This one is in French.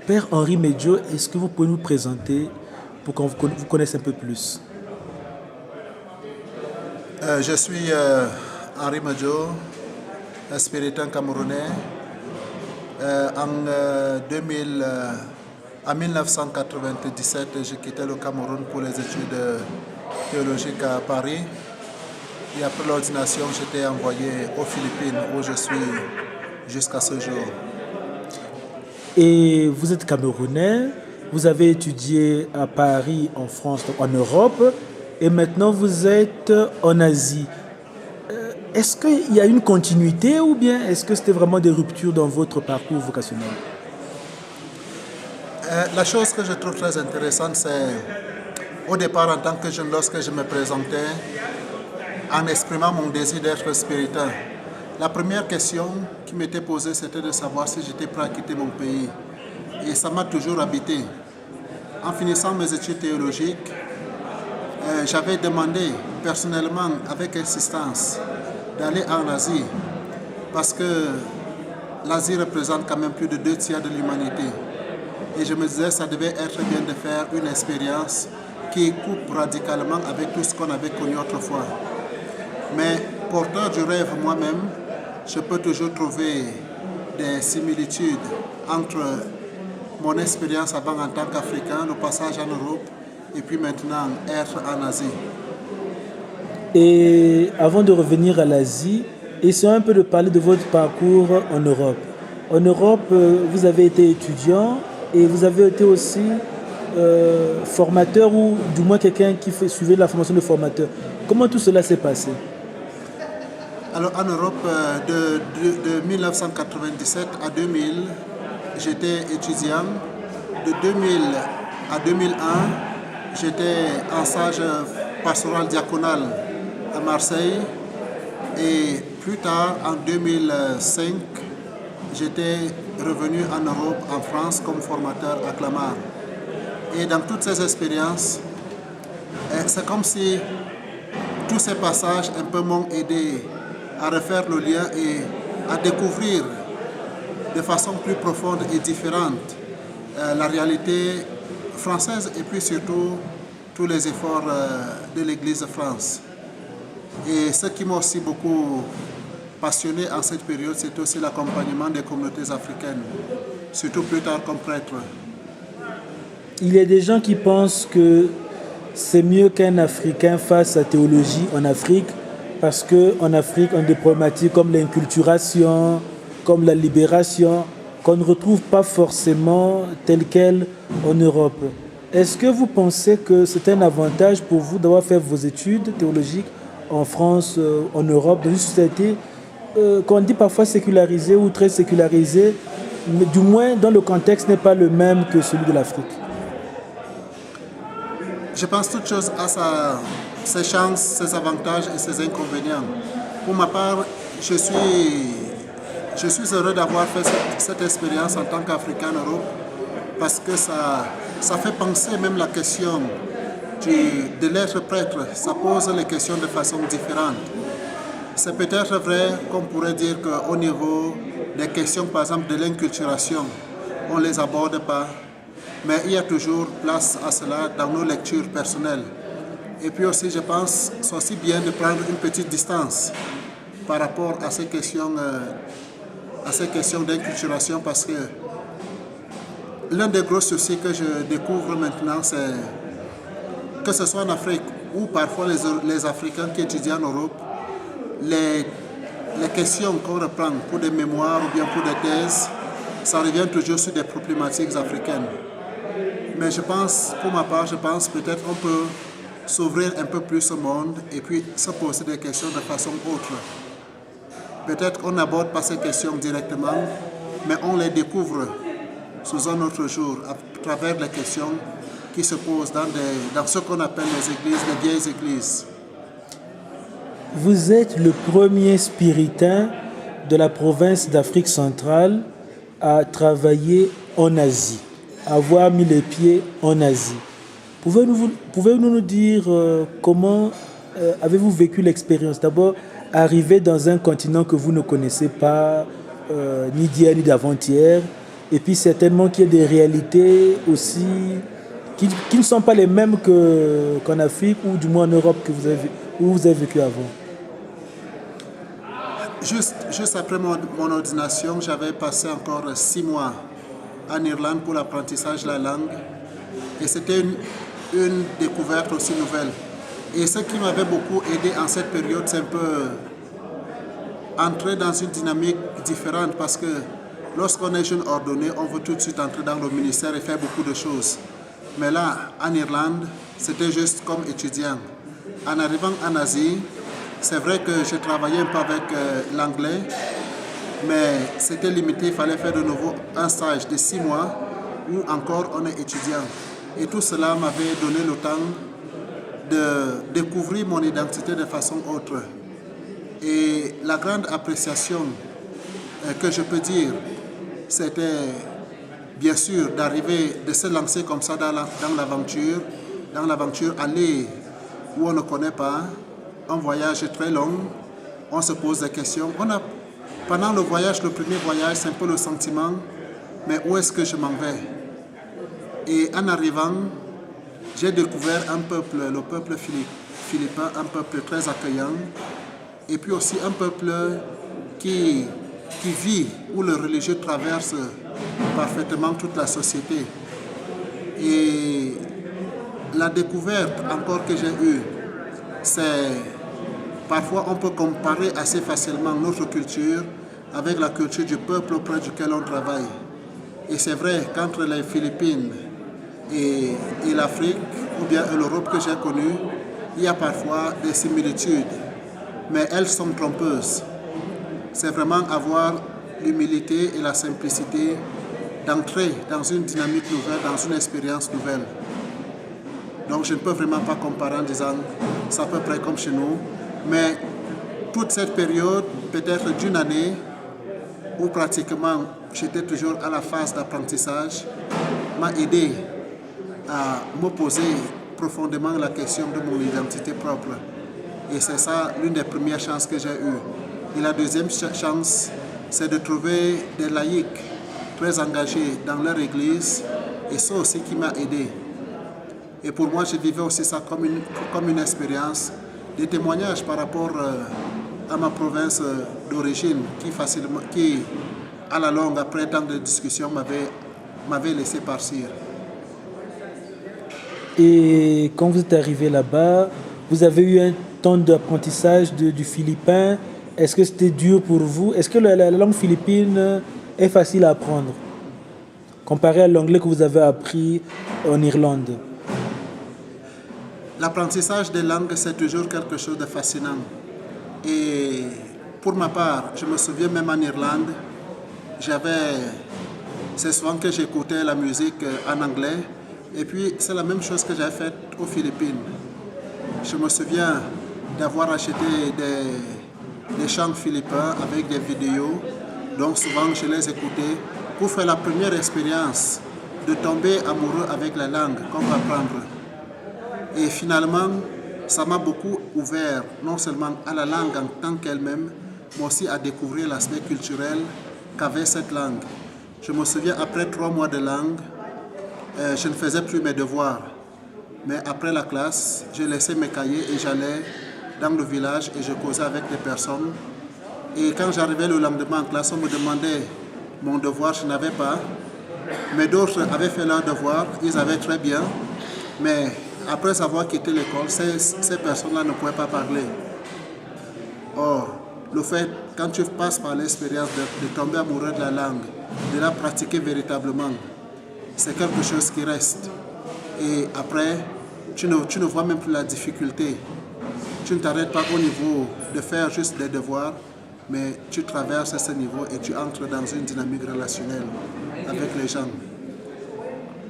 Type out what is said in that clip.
Père Henri Medjo, est-ce que vous pouvez nous présenter pour qu'on vous connaisse un peu plus? Je suis Henri Medjo, un spiritain camerounais. En 1997, j'ai quitté le Cameroun pour les études théologiques à Paris. Et après l'ordination, j'étais envoyé aux Philippines où je suis jusqu'à ce jour. Et vous êtes camerounais, vous avez étudié à Paris, en France, donc en Europe, et maintenant vous êtes en Asie. Est-ce qu'il y a une continuité ou bien est-ce que c'était vraiment des ruptures dans votre parcours vocationnel? La chose que je trouve très intéressante, c'est au départ, en tant que jeune, lorsque je me présentais, en exprimant mon désir d'être spiritain, la première question qui m'était posée, c'était de savoir si j'étais prêt à quitter mon pays. Et ça m'a toujours habité. En finissant mes études théologiques, j'avais demandé personnellement, avec insistance, d'aller en Asie, parce que l'Asie représente quand même plus de 2 tiers de l'humanité. Et je me disais que ça devait être bien de faire une expérience qui coupe radicalement avec tout ce qu'on avait connu autrefois. Mais porteur du rêve moi-même, je peux toujours trouver des similitudes entre mon expérience avant en tant qu'Africain, le passage en Europe, et puis maintenant être en Asie. Et avant de revenir à l'Asie, essayons un peu de parler de votre parcours en Europe. En Europe, vous avez été étudiant et vous avez été aussi formateur ou du moins quelqu'un qui suivait la formation de formateur. Comment tout cela s'est passé? Alors en Europe, de 1997 à 2000, j'étais étudiant. De 2000 à 2001, j'étais en stage pastoral diaconal à Marseille. Et plus tard, en 2005, j'étais revenu en Europe, en France, comme formateur à Clamart. Et dans toutes ces expériences, c'est comme si tous ces passages un peu m'ont aidé à refaire le lien et à découvrir de façon plus profonde et différente la réalité française et puis surtout tous les efforts de l'Église de France. Et ce qui m'a aussi beaucoup passionné en cette période, c'est aussi l'accompagnement des communautés africaines, surtout plus tard comme prêtre. Il y a des gens qui pensent que c'est mieux qu'un Africain fasse sa théologie en Afrique parce qu'en Afrique, on a des problématiques comme l'inculturation, comme la libération, qu'on ne retrouve pas forcément telles quelles en Europe. Est-ce que vous pensez que c'est un avantage pour vous d'avoir fait vos études théologiques en France, en Europe, dans une société qu'on dit parfois sécularisée ou très sécularisée, mais du moins dont le contexte n'est pas le même que celui de l'Afrique? Je pense que toute chose a ses chances, ses avantages et ses inconvénients. Pour ma part, je suis heureux d'avoir fait cette expérience en tant qu'Africain en Europe parce que ça fait penser même la question de l'être prêtre. Ça pose les questions de façon différente. C'est peut-être vrai qu'on pourrait dire qu'au niveau des questions, par exemple, de l'inculturation, on ne les aborde pas. Mais il y a toujours place à cela dans nos lectures personnelles. Et puis aussi, je pense que c'est aussi bien de prendre une petite distance par rapport à ces questions d'inculturation parce que l'un des gros soucis que je découvre maintenant, c'est que ce soit en Afrique ou parfois les Africains qui étudient en Europe, les questions qu'on reprend pour des mémoires ou bien pour des thèses, ça revient toujours sur des problématiques africaines. Mais je pense, pour ma part, peut-être on peut s'ouvrir un peu plus au monde et puis se poser des questions de façon autre. Peut-être on n'aborde pas ces questions directement, mais on les découvre sous un autre jour à travers les questions qui se posent dans ce qu'on appelle les églises, les vieilles églises. Vous êtes le premier spiritain de la province d'Afrique centrale à travailler en Asie, à avoir mis les pieds en Asie. Pouvez-vous nous dire comment avez-vous vécu l'expérience? D'abord, arriver dans un continent que vous ne connaissez pas, ni d'hier ni d'avant-hier, Et puis certainement qu'il y a des réalités aussi qui ne sont pas les mêmes qu'en Afrique ou du moins en Europe où vous avez vécu avant. Juste après mon ordination, j'avais passé encore 6 mois en Irlande pour l'apprentissage de la langue. Et c'était une découverte aussi nouvelle. Et ce qui m'avait beaucoup aidé en cette période, c'est un peu entrer dans une dynamique différente parce que lorsqu'on est jeune ordonné, on veut tout de suite entrer dans le ministère et faire beaucoup de choses. Mais là, en Irlande, c'était juste comme étudiant. En arrivant en Asie, c'est vrai que j'ai travaillé un peu avec l'anglais, mais c'était limité, il fallait faire de nouveau un stage de 6 mois où encore on est étudiant. Et tout cela m'avait donné le temps de découvrir mon identité de façon autre. Et la grande appréciation que je peux dire, c'était bien sûr d'arriver, de se lancer comme ça dans l'aventure, aller où on ne connaît pas, un voyage très long, on se pose des questions. Pendant le voyage, le premier voyage, c'est un peu le sentiment, mais où est-ce que je m'en vais? Et en arrivant, j'ai découvert un peuple, le peuple philippin, un peuple très accueillant, et puis aussi un peuple qui vit, où le religieux traverse parfaitement toute la société. Et la découverte encore que j'ai eue, c'est parfois on peut comparer assez facilement notre culture avec la culture du peuple auprès duquel on travaille. Et c'est vrai qu'entre les Philippines et l'Afrique, ou bien l'Europe que j'ai connue, il y a parfois des similitudes, mais elles sont trompeuses. C'est vraiment avoir l'humilité et la simplicité d'entrer dans une dynamique nouvelle, dans une expérience nouvelle. Donc je ne peux vraiment pas comparer en disant c'est à peu près comme chez nous, mais toute cette période, peut-être d'une année, où pratiquement j'étais toujours à la phase d'apprentissage, m'a aidé à me poser profondément la question de mon identité propre. Et c'est ça l'une des premières chances que j'ai eues. Et la deuxième chance, c'est de trouver des laïcs très engagés dans leur église, et ça aussi qui m'a aidé. Et pour moi, je vivais aussi ça comme une expérience, des témoignages par rapport à ma province d'origine, qui, à la longue, après tant de discussions, m'avait laissé partir. Et quand vous êtes arrivé là-bas, vous avez eu un temps d'apprentissage du philippin. Est-ce que c'était dur pour vous? Est-ce que la langue philippine est facile à apprendre, comparé à l'anglais que vous avez appris en Irlande? L'apprentissage des langues, c'est toujours quelque chose de fascinant. Et pour ma part, je me souviens même en Irlande, c'est souvent que j'écoutais la musique en anglais. Et puis, c'est la même chose que j'ai faite aux Philippines. Je me souviens d'avoir acheté des chants philippins avec des vidéos. Donc, souvent, je les écoutais pour faire la première expérience de tomber amoureux avec la langue qu'on va apprendre. Et finalement, ça m'a beaucoup ouvert, non seulement à la langue en tant qu'elle-même, mais aussi à découvrir l'aspect culturel qu'avait cette langue. Je me souviens, après 3 mois de langue, je ne faisais plus mes devoirs. Mais après la classe, je laissais mes cahiers et j'allais dans le village et je causais avec des personnes. Et quand j'arrivais le lendemain en classe, on me demandait mon devoir, je n'avais pas. Mais d'autres avaient fait leur devoir, ils avaient très bien. Mais après avoir quitté l'école, ces personnes-là ne pouvaient pas parler. Or, le fait, quand tu passes par l'expérience de tomber amoureux de la langue, de la pratiquer véritablement, c'est quelque chose qui reste. Et après, tu ne vois même plus la difficulté. Tu ne t'arrêtes pas au niveau de faire juste des devoirs, mais tu traverses ce niveau et tu entres dans une dynamique relationnelle avec les gens.